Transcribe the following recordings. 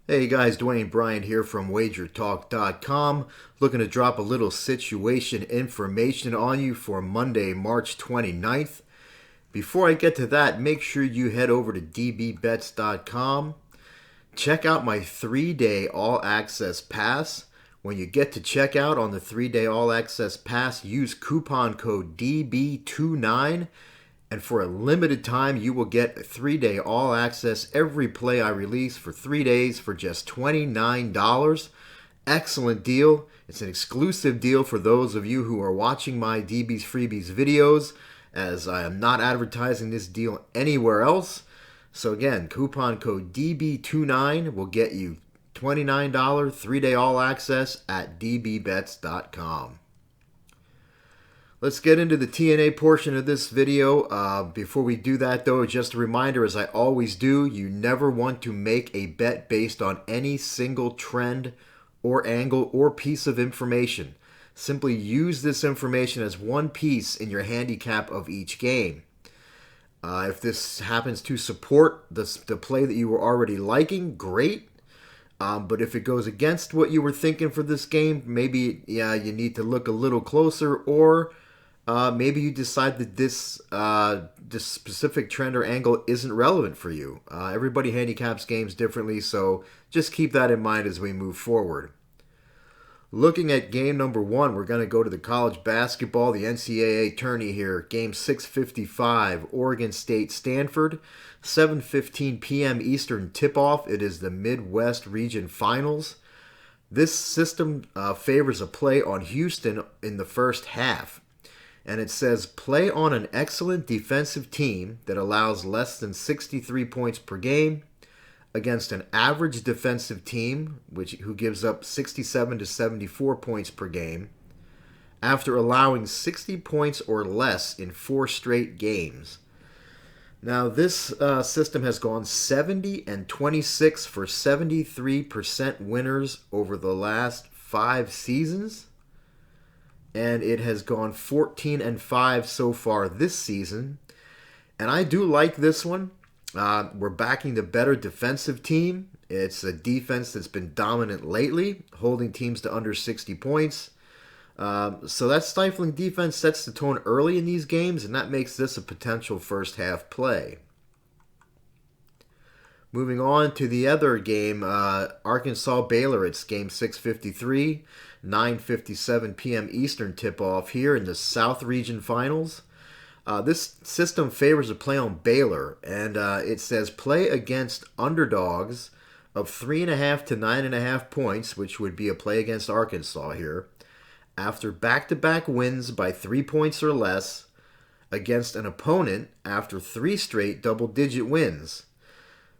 Hey guys, Dwayne Bryant here from WagerTalk.com, looking to drop a little situation information on you for Monday, March 29th. Before I get to that, make sure you head over to dbbets.com. Check out my 3-day all access pass. When you get to checkout on the 3-day all access pass, use coupon code DB29. And for a limited time, you will get a 3-day all access every play I release for 3 days for just $29. Excellent deal. It's an exclusive deal for those of you who are watching my DB's Freebies videos, as I am not advertising this deal anywhere else. So again, coupon code DB29 will get you $29 3-day all access at dbbets.com. Let's get into the TNA portion of this video. Before we do that, though, just a reminder, as I always do, you never want to make a bet based on any single trend or angle or piece of information. Simply use this information as one piece in your handicap of each game. If this happens to support the play that you were already liking, great. But if it goes against what you were thinking for this game, maybe you need to look a little closer, or maybe you decide that this specific trend or angle isn't relevant for you. Everybody handicaps games differently, so just keep that in mind as we move forward. Looking at game number 1, we're going to go to the college basketball, the NCAA tourney here. Game 655, Oregon State, Stanford. 7:15 p.m. Eastern tip-off. It is the Midwest Region Finals. This system favors a play on Houston in the first half. And it says, play on an excellent defensive team that allows less than 63 points per game against an average defensive team who gives up 67 to 74 points per game after allowing 60 points or less in 4 straight games. Now, this system has gone 70 and 26 for 73% winners over the last 5 seasons. And it has gone 14 and 5 so far this season. And I do like this one. We're backing the better defensive team. It's a defense that's been dominant lately, holding teams to under 60 points. So that stifling defense sets the tone early in these games, and that makes this a potential first half play. Moving on to the other game, Arkansas-Baylor. It's game 653, 9:57 p.m. Eastern tip-off here in the South Region Finals. This system favors a play on Baylor, and it says play against underdogs of 3.5 to 9.5 points, which would be a play against Arkansas here, after back-to-back wins by 3 points or less against an opponent after 3 straight double-digit wins.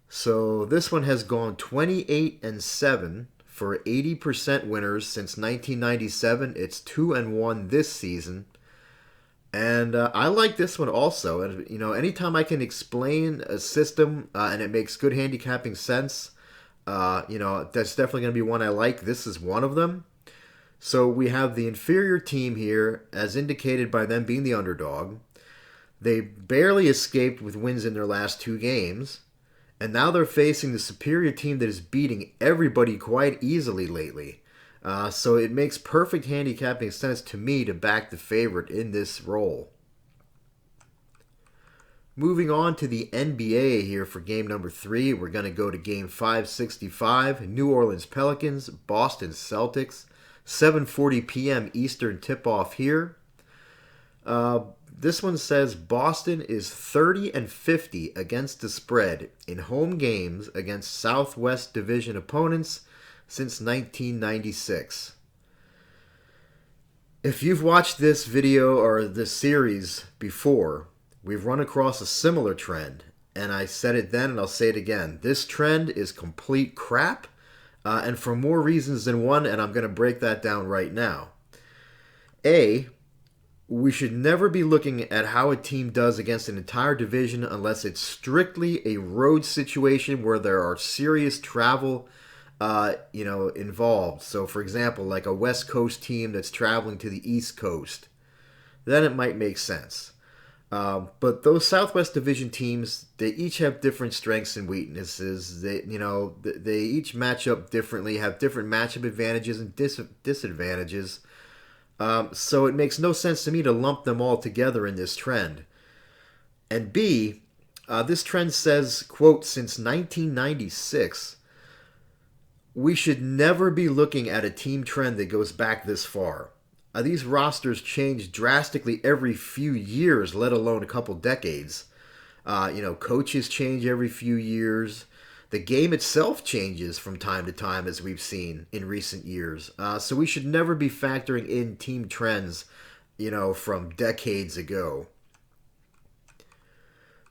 So this one has gone 28 and 7 for 80% winners since 1997. It's 2 and 1 this season. And I like this one also. And anytime I can explain a system and it makes good handicapping sense, that's definitely going to be one I like. This is one of them. So we have the inferior team here, as indicated by them being the underdog. They barely escaped with wins in their last 2 games. And now they're facing the superior team that is beating everybody quite easily lately. So it makes perfect handicapping sense to me to back the favorite in this role. Moving on to the NBA here for game number 3, we're going to go to game 565, New Orleans Pelicans, Boston Celtics, 7:40 p.m. Eastern tip-off here. This one says Boston is 30 and 50 against the spread in home games against Southwest Division opponents since 1996. If you've watched this video or this series before, we've run across a similar trend, and I said it then and I'll say it again. This trend is complete crap, and for more reasons than one, and I'm going to break that down right now. We should never be looking at how a team does against an entire division unless it's strictly a road situation where there are serious travel involved. So, for example, like a West Coast team that's traveling to the East Coast, then it might make sense. But those Southwest Division teams, they each have different strengths and weaknesses. They each match up differently, have different matchup advantages and disadvantages. So it makes no sense to me to lump them all together in this trend. And B, this trend says, quote, since 1996, we should never be looking at a team trend that goes back this far. These rosters change drastically every few years, let alone a couple decades. Coaches change every few years. The game itself changes from time to time, as we've seen in recent years. So we should never be factoring in team trends, from decades ago.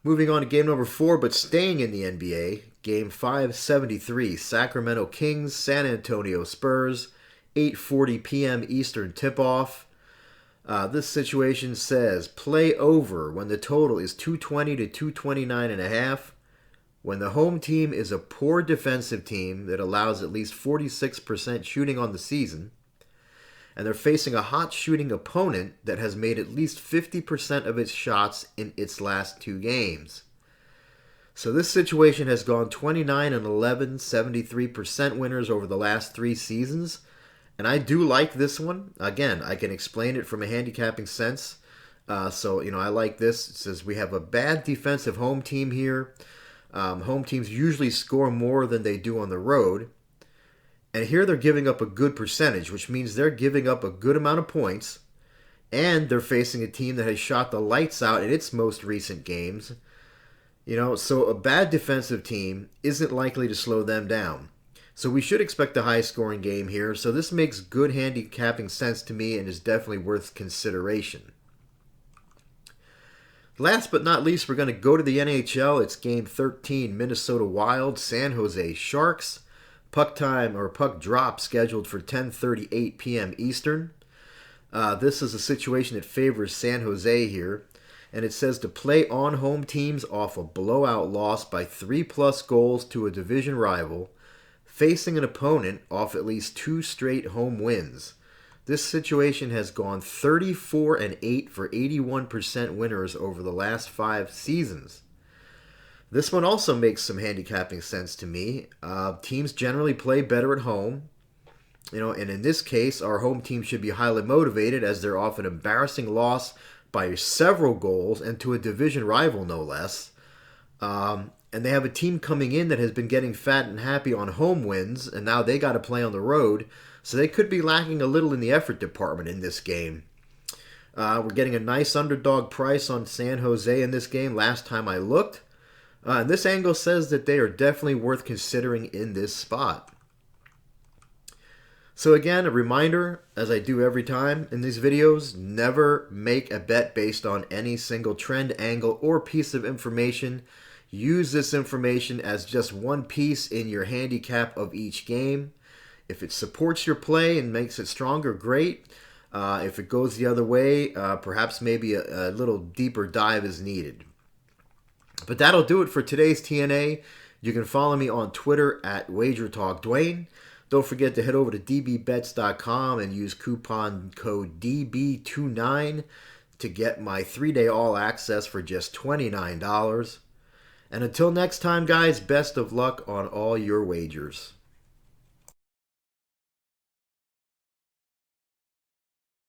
Moving on to game number 4, but staying in the NBA, game 573, Sacramento Kings, San Antonio Spurs, 8:40 p.m. Eastern tip-off. This situation says play over when the total is 220 to 229.5. When the home team is a poor defensive team that allows at least 46% shooting on the season, and they're facing a hot shooting opponent that has made at least 50% of its shots in its last 2 games. So this situation has gone 29-11, 73% winners over the last 3 seasons. And I do like this one. Again, I can explain it from a handicapping sense. I like this. It says we have a bad defensive home team here. Home teams usually score more than they do on the road. And here they're giving up a good percentage, which means they're giving up a good amount of points. And they're facing a team that has shot the lights out in its most recent games. So a bad defensive team isn't likely to slow them down. So we should expect a high-scoring game here. So this makes good handicapping sense to me and is definitely worth consideration. Last but not least, we're going to go to the NHL. It's Game 13, Minnesota Wild, San Jose Sharks. Puck drop scheduled for 10:38 p.m. Eastern. This is a situation that favors San Jose here. And it says to play on home teams off a blowout loss by 3+ goals to a division rival, facing an opponent off at least 2 straight home wins. This situation has gone 34-8 for 81% winners over the last 5 seasons. This one also makes some handicapping sense to me. Teams generally play better at home. And in this case, our home team should be highly motivated as they're off an embarrassing loss by several goals and to a division rival, no less. And they have a team coming in that has been getting fat and happy on home wins, and now they got to play on the road, so they could be lacking a little in the effort department in this game. We're getting a nice underdog price on San Jose in this game last time I looked. And this angle says that they are definitely worth considering in this spot. So again, a reminder, as I do every time in these videos, never make a bet based on any single trend, angle, or piece of information. Use this information as just one piece in your handicap of each game. If it supports your play and makes it stronger, great. If it goes the other way, perhaps maybe a little deeper dive is needed. But that'll do it for today's TNA. You can follow me on Twitter at WagerTalk Dwayne. Don't forget to head over to dbbets.com and use coupon code DB29 to get my 3-day all access for just $29. And until next time, guys, best of luck on all your wagers.